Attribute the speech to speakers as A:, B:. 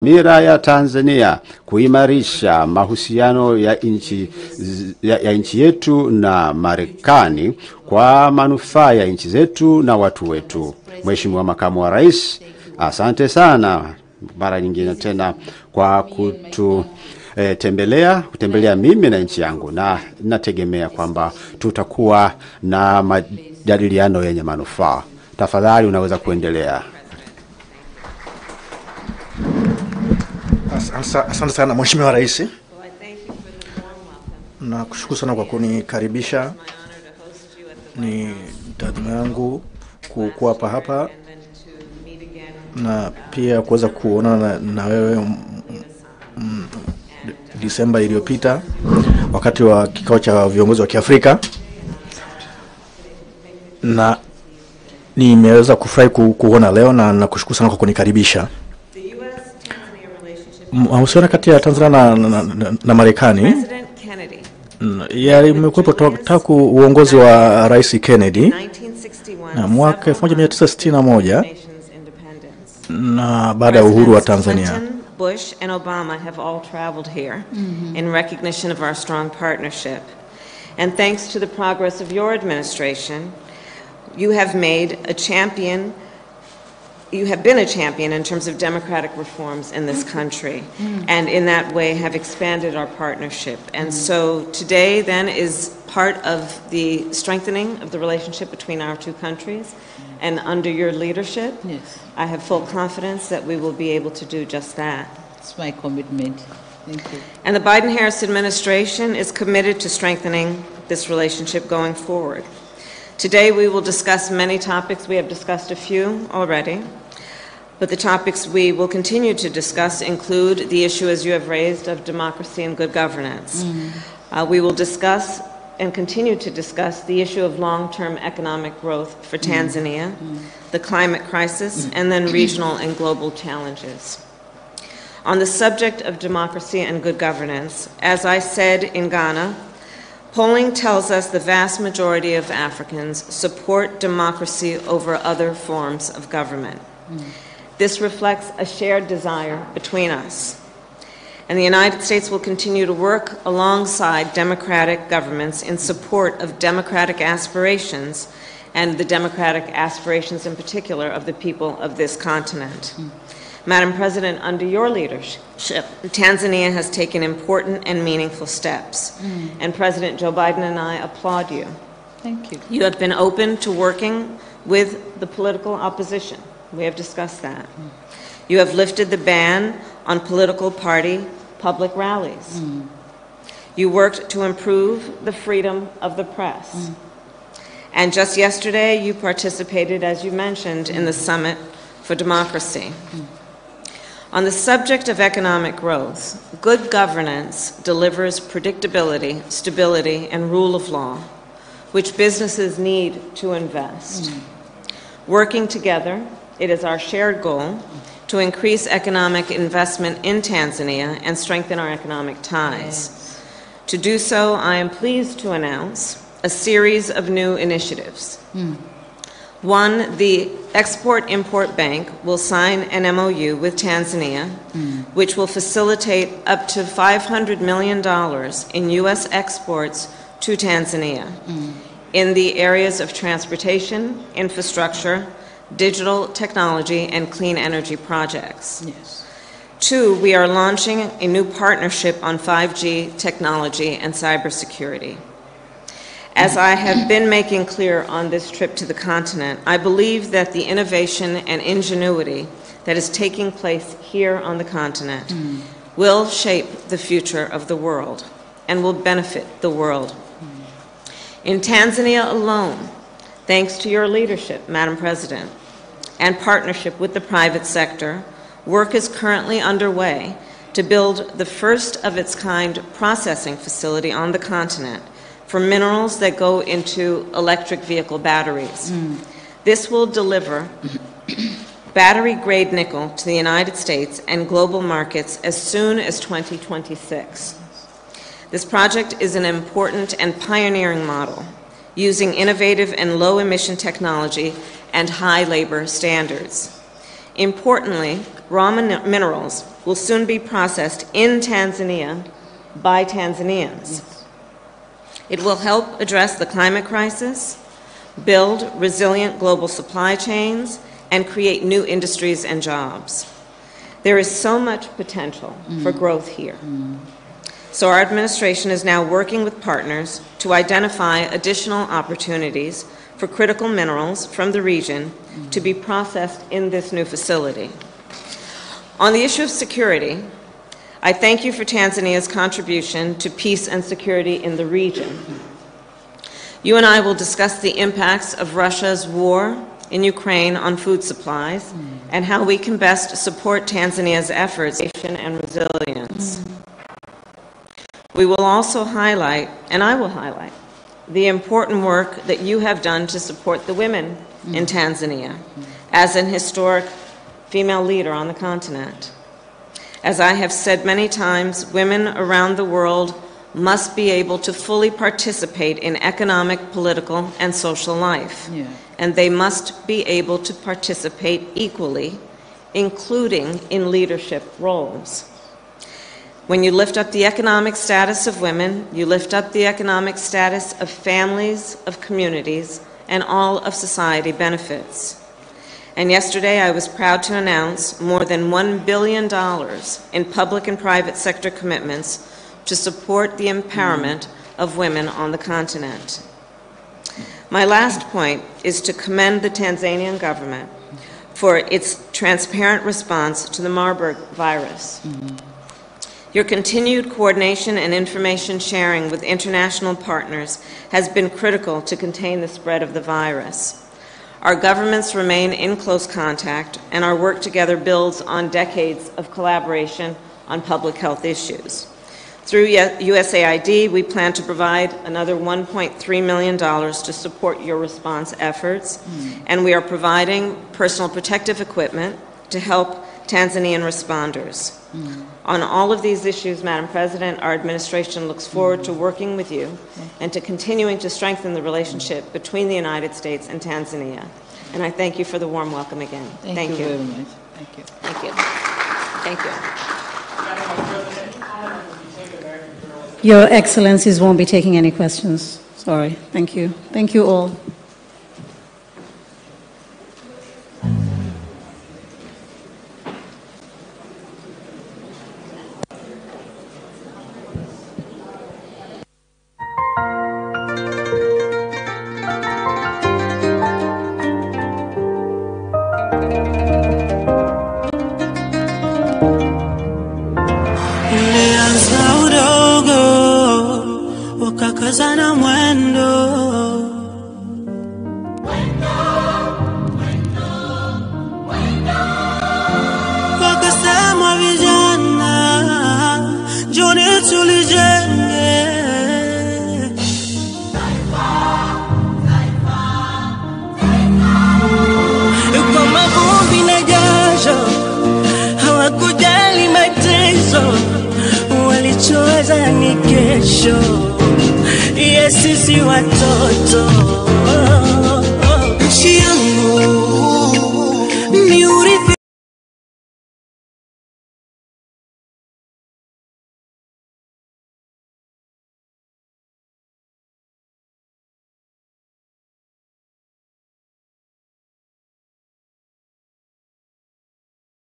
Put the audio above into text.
A: Mira ya Tanzania kuimarisha mahusiano ya nchi yetu na Marekani kwa manufaa ya nchi zetu na watu wetu. Mheshimiwa Makamu wa Rais, asante sana mara nyingine tena kwa kutembelea mimi na nchi yangu, na nategemea kwamba tutakuwa na majadiliano yenye manufaa. Tafadhali unaweza kuendelea.
B: Asante sana Mheshimiwa Rais. Na kushukuru sana kwa kunikaribisha. Ni taadhima yangu kuwa hapa na pia kuweza kuonana na wewe Disemba iliyopita wakati wa kikao cha viongozi wa Kiafrika, na nimeweza kufurahi kuona leo na nakushukuru sana kwa kunikaribisha. Mahusiano kati ya Tanzania na Marekani yamekuwepo tangu uongozi wa Rais Kennedy na mwaka 1961 na baada ya uhuru wa Tanzania.
C: Bush and Obama have all traveled here in recognition of our strong partnership. And thanks to the progress of your administration, you have been a champion in terms of democratic reforms in this country, and in that way have expanded our partnership. And so today then is part of the strengthening of the relationship between our two countries, and under your leadership, I have full confidence that we will be able to do just that.
D: It's my commitment. Thank you.
C: And the Biden-Harris administration is committed to strengthening this relationship going forward. Today we will discuss many topics. We have discussed a few already, but the topics we will continue to discuss include the issue, as you have raised, of democracy and good governance. We will discuss and continue to discuss the issue of long-term economic growth for Tanzania, the climate crisis, and then regional and global challenges. On the subject of democracy and good governance, as I said in Ghana, polling tells us the vast majority of Africans support democracy over other forms of government. This reflects a shared desire between us. And the United States will continue to work alongside democratic governments in support of democratic aspirations, and the democratic aspirations in particular of the people of this continent. Madam President, under your leadership, Tanzania has taken important and meaningful steps. And President Joe Biden and I applaud you.
D: Thank you.
C: You have been open to working with the political opposition. We have discussed that. You have lifted the ban on political party public rallies. You worked to improve the freedom of the press. And just yesterday, you participated, as you mentioned, in the Summit for Democracy. On the subject of economic growth, good governance delivers predictability, stability, and rule of law, which businesses need to invest. Working together, it is our shared goal to increase economic investment in Tanzania and strengthen our economic ties. To do so, I am pleased to announce a series of new initiatives. One, the Export-Import Bank will sign an MOU with Tanzania, which will facilitate up to $500 million in U.S. exports to Tanzania in the areas of transportation, infrastructure, digital technology, and clean energy projects. Two, we are launching a new partnership on 5G technology and cybersecurity. As I have been making clear on this trip to the continent, I believe that the innovation and ingenuity that is taking place here on the continent will shape the future of the world and will benefit the world. In Tanzania alone, thanks to your leadership, Madam President, and partnership with the private sector, work is currently underway to build the first of its kind processing facility on the continent for minerals that go into electric vehicle batteries. This will deliver battery-grade nickel to the United States and global markets as soon as 2026. This project is an important and pioneering model, using innovative and low-emission technology and high labor standards. Importantly, raw minerals will soon be processed in Tanzania by Tanzanians. It will help address the climate crisis, build resilient global supply chains, and create new industries and jobs. There is so much potential for growth here. So our administration is now working with partners to identify additional opportunities for critical minerals from the region to be processed in this new facility. On the issue of security, I thank you for Tanzania's contribution to peace and security in the region. You and I will discuss the impacts of Russia's war in Ukraine on food supplies and how we can best support Tanzania's efforts and resilience. We will also highlight, and I will highlight, the important work that you have done to support the women in Tanzania as an historic female leader on the continent. As I have said many times, women around the world must be able to fully participate in economic, political, and social life. And they must be able to participate equally, including in leadership roles. When you lift up the economic status of women, you lift up the economic status of families, of communities, and all of society benefits. And yesterday I was proud to announce more than $1 billion in public and private sector commitments to support the empowerment of women on the continent. My last point is to commend the Tanzanian government for its transparent response to the Marburg virus. Your continued coordination and information sharing with international partners has been critical to contain the spread of the virus. Our governments remain in close contact, and our work together builds on decades of collaboration on public health issues. Through USAID, we plan to provide another $1.3 million to support your response efforts, and we are providing personal protective equipment to help Tanzanian responders. On all of these issues, Madam President, our administration looks forward to working with you and to continuing to strengthen the relationship between the United States and Tanzania. And I thank you for the warm welcome again.
D: Thank you very much. Thank you.
C: Thank you. Thank you.
E: Your Excellencies won't be taking any questions. Sorry. Thank you. Thank you all.
F: Wakakazana mwendo wakasema vijana njoni tulijenge kwa mavumbi na jasho hawakujali mateso walichoweza ni kesho. Yes, sisi watoto